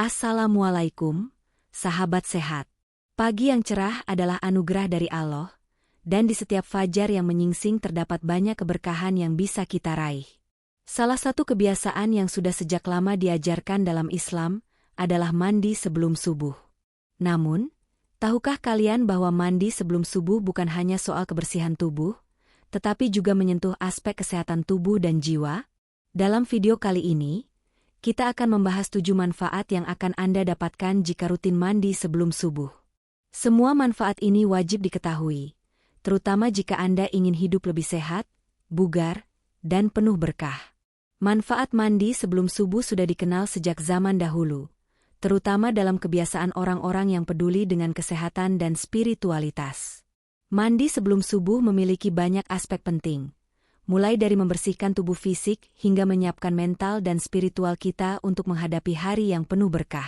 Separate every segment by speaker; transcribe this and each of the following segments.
Speaker 1: Assalamualaikum, sahabat sehat. Pagi yang cerah adalah anugerah dari Allah, dan di setiap fajar yang menyingsing terdapat banyak keberkahan yang bisa kita raih. Salah satu kebiasaan yang sudah sejak lama diajarkan dalam Islam adalah mandi sebelum subuh. Namun, tahukah kalian bahwa mandi sebelum subuh bukan hanya soal kebersihan tubuh, tetapi juga menyentuh aspek kesehatan tubuh dan jiwa? Dalam video kali ini, kita akan membahas 7 manfaat yang akan Anda dapatkan jika rutin mandi sebelum subuh. Semua manfaat ini wajib diketahui, terutama jika Anda ingin hidup lebih sehat, bugar, dan penuh berkah. Manfaat mandi sebelum subuh sudah dikenal sejak zaman dahulu, terutama dalam kebiasaan orang-orang yang peduli dengan kesehatan dan spiritualitas. Mandi sebelum subuh memiliki banyak aspek penting, mulai dari membersihkan tubuh fisik hingga menyiapkan mental dan spiritual kita untuk menghadapi hari yang penuh berkah.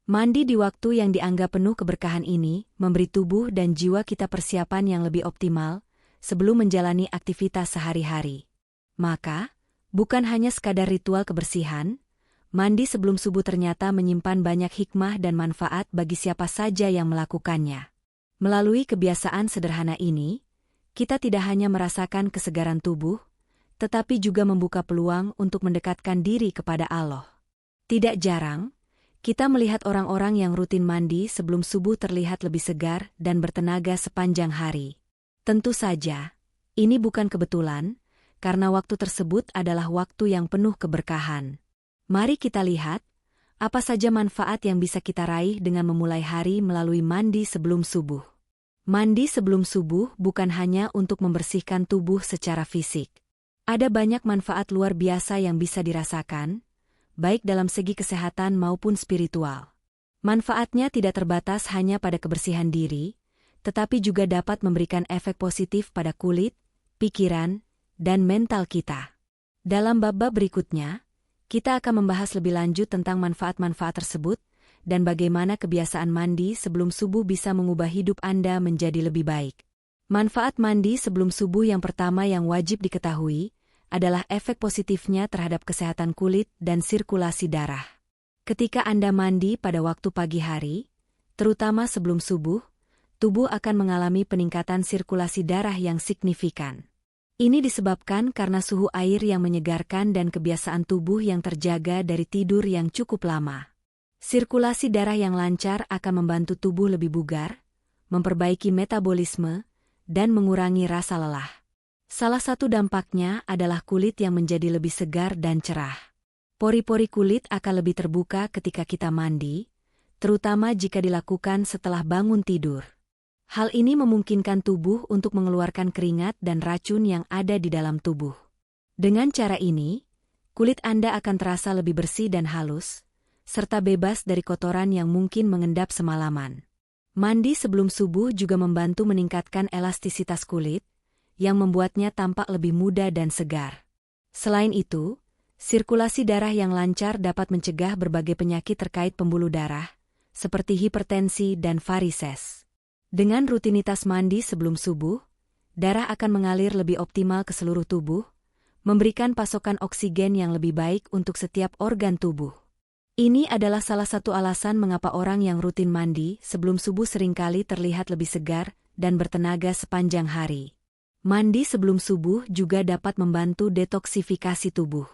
Speaker 1: Mandi di waktu yang dianggap penuh keberkahan ini memberi tubuh dan jiwa kita persiapan yang lebih optimal sebelum menjalani aktivitas sehari-hari. Maka, bukan hanya sekadar ritual kebersihan, mandi sebelum subuh ternyata menyimpan banyak hikmah dan manfaat bagi siapa saja yang melakukannya. Melalui kebiasaan sederhana ini, kita tidak hanya merasakan kesegaran tubuh, tetapi juga membuka peluang untuk mendekatkan diri kepada Allah. Tidak jarang, kita melihat orang-orang yang rutin mandi sebelum subuh terlihat lebih segar dan bertenaga sepanjang hari. Tentu saja, ini bukan kebetulan, karena waktu tersebut adalah waktu yang penuh keberkahan. Mari kita lihat, apa saja manfaat yang bisa kita raih dengan memulai hari melalui mandi sebelum subuh. Mandi sebelum subuh bukan hanya untuk membersihkan tubuh secara fisik. Ada banyak manfaat luar biasa yang bisa dirasakan, baik dalam segi kesehatan maupun spiritual. Manfaatnya tidak terbatas hanya pada kebersihan diri, tetapi juga dapat memberikan efek positif pada kulit, pikiran, dan mental kita. Dalam bab-bab berikutnya, kita akan membahas lebih lanjut tentang manfaat-manfaat tersebut, dan bagaimana kebiasaan mandi sebelum subuh bisa mengubah hidup Anda menjadi lebih baik. Manfaat mandi sebelum subuh yang pertama yang wajib diketahui adalah efek positifnya terhadap kesehatan kulit dan sirkulasi darah. Ketika Anda mandi pada waktu pagi hari, terutama sebelum subuh, tubuh akan mengalami peningkatan sirkulasi darah yang signifikan. Ini disebabkan karena suhu air yang menyegarkan dan kebiasaan tubuh yang terjaga dari tidur yang cukup lama. Sirkulasi darah yang lancar akan membantu tubuh lebih bugar, memperbaiki metabolisme, dan mengurangi rasa lelah. Salah satu dampaknya adalah kulit yang menjadi lebih segar dan cerah. Pori-pori kulit akan lebih terbuka ketika kita mandi, terutama jika dilakukan setelah bangun tidur. Hal ini memungkinkan tubuh untuk mengeluarkan keringat dan racun yang ada di dalam tubuh. Dengan cara ini, kulit Anda akan terasa lebih bersih dan halus, serta bebas dari kotoran yang mungkin mengendap semalaman. Mandi sebelum subuh juga membantu meningkatkan elastisitas kulit, yang membuatnya tampak lebih muda dan segar. Selain itu, sirkulasi darah yang lancar dapat mencegah berbagai penyakit terkait pembuluh darah, seperti hipertensi dan varises. Dengan rutinitas mandi sebelum subuh, darah akan mengalir lebih optimal ke seluruh tubuh, memberikan pasokan oksigen yang lebih baik untuk setiap organ tubuh. Ini adalah salah satu alasan mengapa orang yang rutin mandi sebelum subuh seringkali terlihat lebih segar dan bertenaga sepanjang hari. Mandi sebelum subuh juga dapat membantu detoksifikasi tubuh.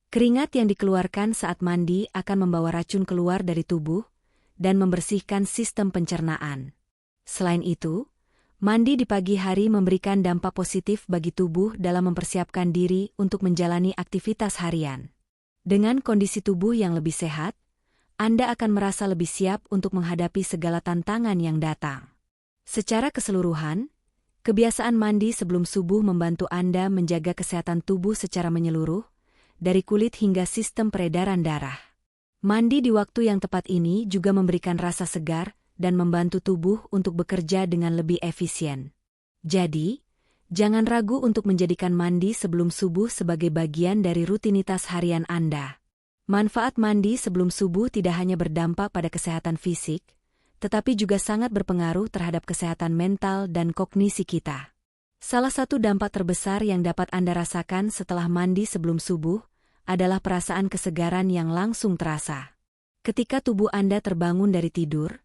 Speaker 1: Keringat yang dikeluarkan saat mandi akan membawa racun keluar dari tubuh dan membersihkan sistem pencernaan. Selain itu, mandi di pagi hari memberikan dampak positif bagi tubuh dalam mempersiapkan diri untuk menjalani aktivitas harian. Dengan kondisi tubuh yang lebih sehat, Anda akan merasa lebih siap untuk menghadapi segala tantangan yang datang. Secara keseluruhan, kebiasaan mandi sebelum subuh membantu Anda menjaga kesehatan tubuh secara menyeluruh, dari kulit hingga sistem peredaran darah. Mandi di waktu yang tepat ini juga memberikan rasa segar dan membantu tubuh untuk bekerja dengan lebih efisien. Jadi, jangan ragu untuk menjadikan mandi sebelum subuh sebagai bagian dari rutinitas harian Anda. Manfaat mandi sebelum subuh tidak hanya berdampak pada kesehatan fisik, tetapi juga sangat berpengaruh terhadap kesehatan mental dan kognisi kita. Salah satu dampak terbesar yang dapat Anda rasakan setelah mandi sebelum subuh adalah perasaan kesegaran yang langsung terasa. Ketika tubuh Anda terbangun dari tidur,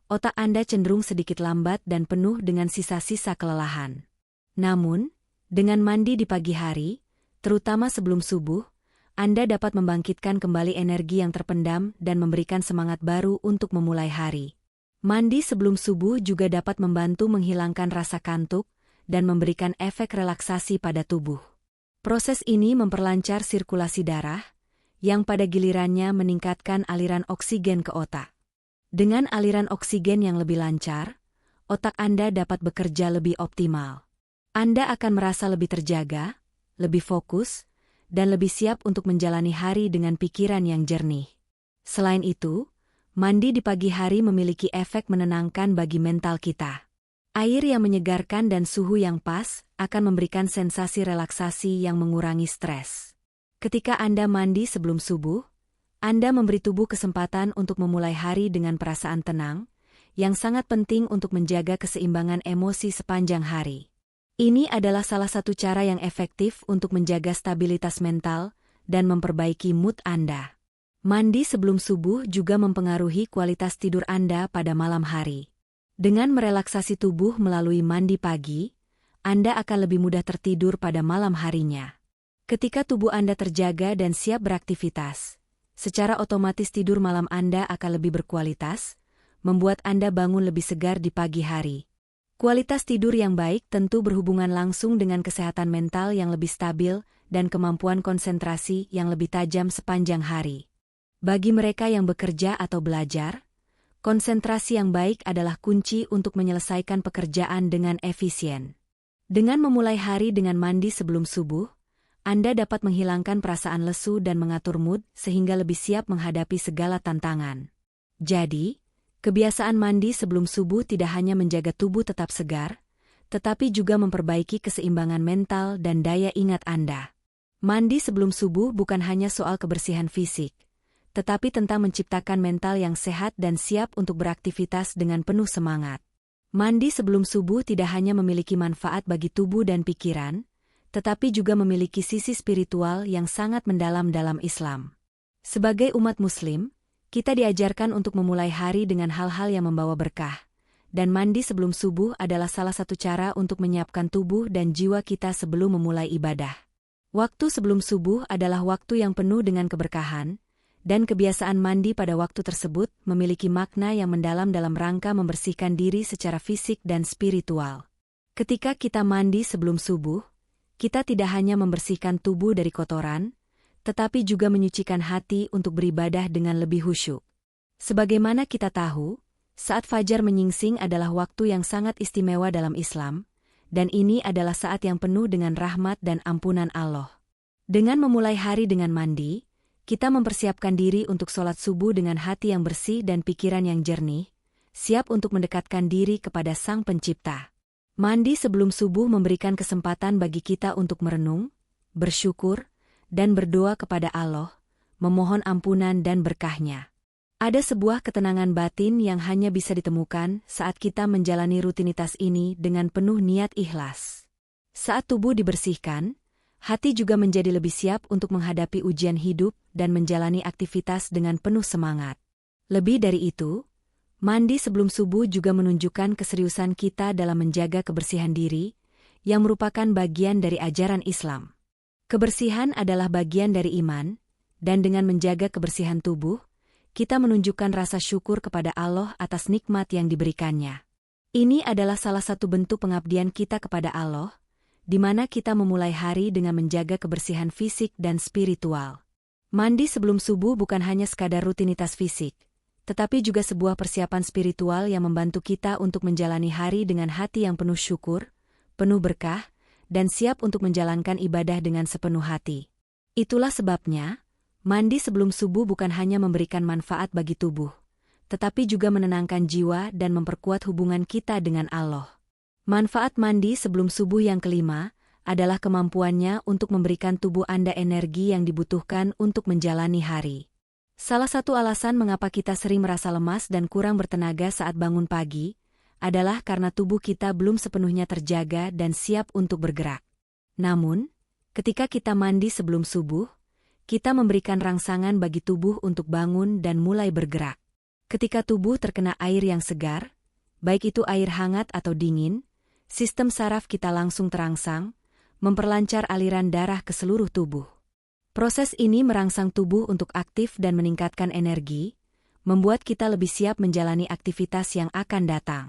Speaker 1: otak Anda cenderung sedikit lambat dan penuh dengan sisa-sisa kelelahan. Namun, dengan mandi di pagi hari, terutama sebelum subuh, Anda dapat membangkitkan kembali energi yang terpendam dan memberikan semangat baru untuk memulai hari. Mandi sebelum subuh juga dapat membantu menghilangkan rasa kantuk dan memberikan efek relaksasi pada tubuh. Proses ini memperlancar sirkulasi darah, yang pada gilirannya meningkatkan aliran oksigen ke otak. Dengan aliran oksigen yang lebih lancar, otak Anda dapat bekerja lebih optimal. Anda akan merasa lebih terjaga, lebih fokus, dan lebih siap untuk menjalani hari dengan pikiran yang jernih. Selain itu, mandi di pagi hari memiliki efek menenangkan bagi mental kita. Air yang menyegarkan dan suhu yang pas akan memberikan sensasi relaksasi yang mengurangi stres. Ketika Anda mandi sebelum subuh, Anda memberi tubuh kesempatan untuk memulai hari dengan perasaan tenang, yang sangat penting untuk menjaga keseimbangan emosi sepanjang hari. Ini adalah salah satu cara yang efektif untuk menjaga stabilitas mental dan memperbaiki mood Anda. Mandi sebelum subuh juga mempengaruhi kualitas tidur Anda pada malam hari. Dengan merelaksasi tubuh melalui mandi pagi, Anda akan lebih mudah tertidur pada malam harinya. Ketika tubuh Anda terjaga dan siap beraktivitas, secara otomatis tidur malam Anda akan lebih berkualitas, membuat Anda bangun lebih segar di pagi hari. Kualitas tidur yang baik tentu berhubungan langsung dengan kesehatan mental yang lebih stabil dan kemampuan konsentrasi yang lebih tajam sepanjang hari. Bagi mereka yang bekerja atau belajar, konsentrasi yang baik adalah kunci untuk menyelesaikan pekerjaan dengan efisien. Dengan memulai hari dengan mandi sebelum subuh, Anda dapat menghilangkan perasaan lesu dan mengatur mood sehingga lebih siap menghadapi segala tantangan. Jadi, kebiasaan mandi sebelum subuh tidak hanya menjaga tubuh tetap segar, tetapi juga memperbaiki keseimbangan mental dan daya ingat Anda. Mandi sebelum subuh bukan hanya soal kebersihan fisik, tetapi tentang menciptakan mental yang sehat dan siap untuk beraktivitas dengan penuh semangat. Mandi sebelum subuh tidak hanya memiliki manfaat bagi tubuh dan pikiran, tetapi juga memiliki sisi spiritual yang sangat mendalam dalam Islam. Sebagai umat Muslim, kita diajarkan untuk memulai hari dengan hal-hal yang membawa berkah, dan mandi sebelum subuh adalah salah satu cara untuk menyiapkan tubuh dan jiwa kita sebelum memulai ibadah. Waktu sebelum subuh adalah waktu yang penuh dengan keberkahan, dan kebiasaan mandi pada waktu tersebut memiliki makna yang mendalam dalam rangka membersihkan diri secara fisik dan spiritual. Ketika kita mandi sebelum subuh, kita tidak hanya membersihkan tubuh dari kotoran, tetapi juga menyucikan hati untuk beribadah dengan lebih khusyuk. Sebagaimana kita tahu, saat fajar menyingsing adalah waktu yang sangat istimewa dalam Islam, dan ini adalah saat yang penuh dengan rahmat dan ampunan Allah. Dengan memulai hari dengan mandi, kita mempersiapkan diri untuk sholat subuh dengan hati yang bersih dan pikiran yang jernih, siap untuk mendekatkan diri kepada Sang Pencipta. Mandi sebelum subuh memberikan kesempatan bagi kita untuk merenung, bersyukur, dan berdoa kepada Allah, memohon ampunan dan berkah-Nya. Ada sebuah ketenangan batin yang hanya bisa ditemukan saat kita menjalani rutinitas ini dengan penuh niat ikhlas. Saat tubuh dibersihkan, hati juga menjadi lebih siap untuk menghadapi ujian hidup dan menjalani aktivitas dengan penuh semangat. Lebih dari itu, mandi sebelum subuh juga menunjukkan keseriusan kita dalam menjaga kebersihan diri, yang merupakan bagian dari ajaran Islam. Kebersihan adalah bagian dari iman, dan dengan menjaga kebersihan tubuh, kita menunjukkan rasa syukur kepada Allah atas nikmat yang diberikannya. Ini adalah salah satu bentuk pengabdian kita kepada Allah, di mana kita memulai hari dengan menjaga kebersihan fisik dan spiritual. Mandi sebelum subuh bukan hanya sekadar rutinitas fisik, tetapi juga sebuah persiapan spiritual yang membantu kita untuk menjalani hari dengan hati yang penuh syukur, penuh berkah, dan siap untuk menjalankan ibadah dengan sepenuh hati. Itulah sebabnya, mandi sebelum subuh bukan hanya memberikan manfaat bagi tubuh, tetapi juga menenangkan jiwa dan memperkuat hubungan kita dengan Allah. Manfaat mandi sebelum subuh yang kelima adalah kemampuannya untuk memberikan tubuh Anda energi yang dibutuhkan untuk menjalani hari. Salah satu alasan mengapa kita sering merasa lemas dan kurang bertenaga saat bangun pagi adalah karena tubuh kita belum sepenuhnya terjaga dan siap untuk bergerak. Namun, ketika kita mandi sebelum subuh, kita memberikan rangsangan bagi tubuh untuk bangun dan mulai bergerak. Ketika tubuh terkena air yang segar, baik itu air hangat atau dingin, sistem saraf kita langsung terangsang, memperlancar aliran darah ke seluruh tubuh. Proses ini merangsang tubuh untuk aktif dan meningkatkan energi, membuat kita lebih siap menjalani aktivitas yang akan datang.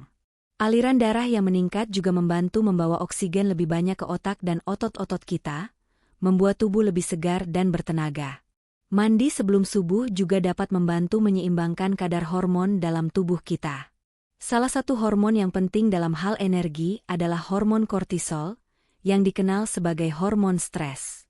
Speaker 1: Aliran darah yang meningkat juga membantu membawa oksigen lebih banyak ke otak dan otot-otot kita, membuat tubuh lebih segar dan bertenaga. Mandi sebelum subuh juga dapat membantu menyeimbangkan kadar hormon dalam tubuh kita. Salah satu hormon yang penting dalam hal energi adalah hormon kortisol, yang dikenal sebagai hormon stres.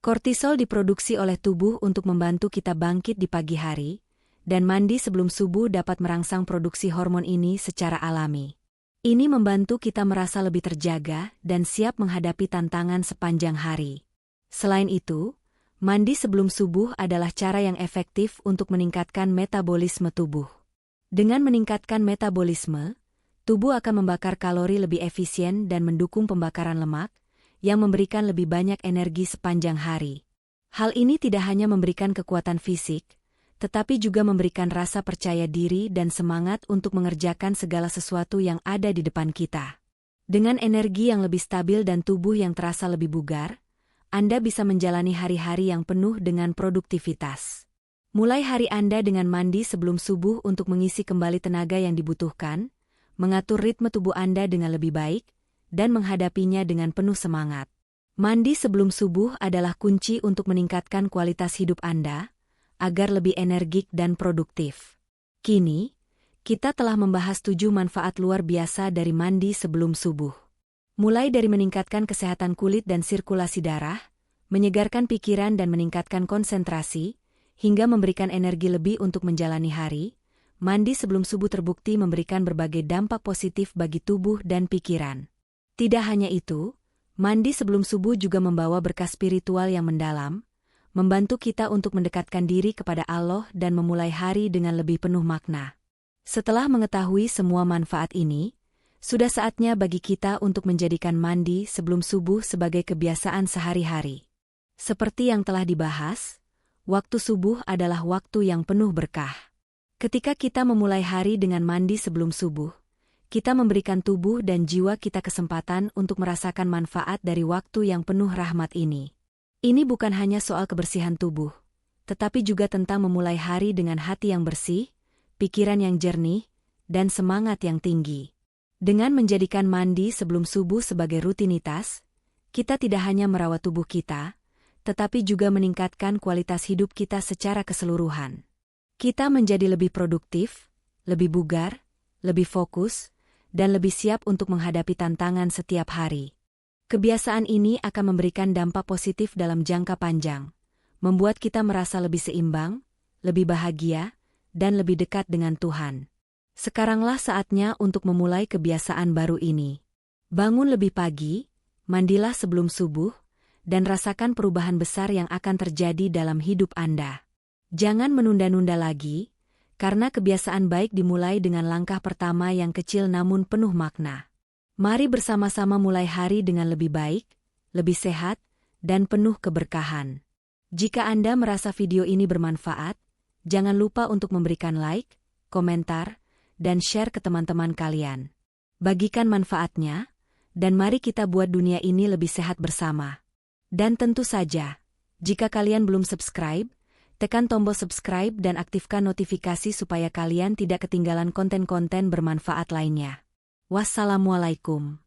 Speaker 1: Kortisol diproduksi oleh tubuh untuk membantu kita bangkit di pagi hari, dan mandi sebelum subuh dapat merangsang produksi hormon ini secara alami. Ini membantu kita merasa lebih terjaga dan siap menghadapi tantangan sepanjang hari. Selain itu, mandi sebelum subuh adalah cara yang efektif untuk meningkatkan metabolisme tubuh. Dengan meningkatkan metabolisme, tubuh akan membakar kalori lebih efisien dan mendukung pembakaran lemak, yang memberikan lebih banyak energi sepanjang hari. Hal ini tidak hanya memberikan kekuatan fisik, tetapi juga memberikan rasa percaya diri dan semangat untuk mengerjakan segala sesuatu yang ada di depan kita. Dengan energi yang lebih stabil dan tubuh yang terasa lebih bugar, Anda bisa menjalani hari-hari yang penuh dengan produktivitas. Mulai hari Anda dengan mandi sebelum subuh untuk mengisi kembali tenaga yang dibutuhkan, mengatur ritme tubuh Anda dengan lebih baik, dan menghadapinya dengan penuh semangat. Mandi sebelum subuh adalah kunci untuk meningkatkan kualitas hidup Anda, agar lebih energik dan produktif. Kini, kita telah membahas 7 manfaat luar biasa dari mandi sebelum subuh. Mulai dari meningkatkan kesehatan kulit dan sirkulasi darah, menyegarkan pikiran dan meningkatkan konsentrasi, hingga memberikan energi lebih untuk menjalani hari, mandi sebelum subuh terbukti memberikan berbagai dampak positif bagi tubuh dan pikiran. Tidak hanya itu, mandi sebelum subuh juga membawa berkah spiritual yang mendalam, membantu kita untuk mendekatkan diri kepada Allah dan memulai hari dengan lebih penuh makna. Setelah mengetahui semua manfaat ini, sudah saatnya bagi kita untuk menjadikan mandi sebelum subuh sebagai kebiasaan sehari-hari. Seperti yang telah dibahas, waktu subuh adalah waktu yang penuh berkah. Ketika kita memulai hari dengan mandi sebelum subuh, kita memberikan tubuh dan jiwa kita kesempatan untuk merasakan manfaat dari waktu yang penuh rahmat ini. Ini bukan hanya soal kebersihan tubuh, tetapi juga tentang memulai hari dengan hati yang bersih, pikiran yang jernih, dan semangat yang tinggi. Dengan menjadikan mandi sebelum subuh sebagai rutinitas, kita tidak hanya merawat tubuh kita, tetapi juga meningkatkan kualitas hidup kita secara keseluruhan. Kita menjadi lebih produktif, lebih bugar, lebih fokus, dan lebih siap untuk menghadapi tantangan setiap hari. Kebiasaan ini akan memberikan dampak positif dalam jangka panjang, membuat kita merasa lebih seimbang, lebih bahagia, dan lebih dekat dengan Tuhan. Sekaranglah saatnya untuk memulai kebiasaan baru ini. Bangun lebih pagi, mandilah sebelum subuh, dan rasakan perubahan besar yang akan terjadi dalam hidup Anda. Jangan menunda-nunda lagi, karena kebiasaan baik dimulai dengan langkah pertama yang kecil namun penuh makna. Mari bersama-sama mulai hari dengan lebih baik, lebih sehat, dan penuh keberkahan. Jika Anda merasa video ini bermanfaat, jangan lupa untuk memberikan like, komentar, dan share ke teman-teman kalian. Bagikan manfaatnya, dan mari kita buat dunia ini lebih sehat bersama. Dan tentu saja, jika kalian belum subscribe, tekan tombol subscribe dan aktifkan notifikasi supaya kalian tidak ketinggalan konten-konten bermanfaat lainnya. Wassalamualaikum.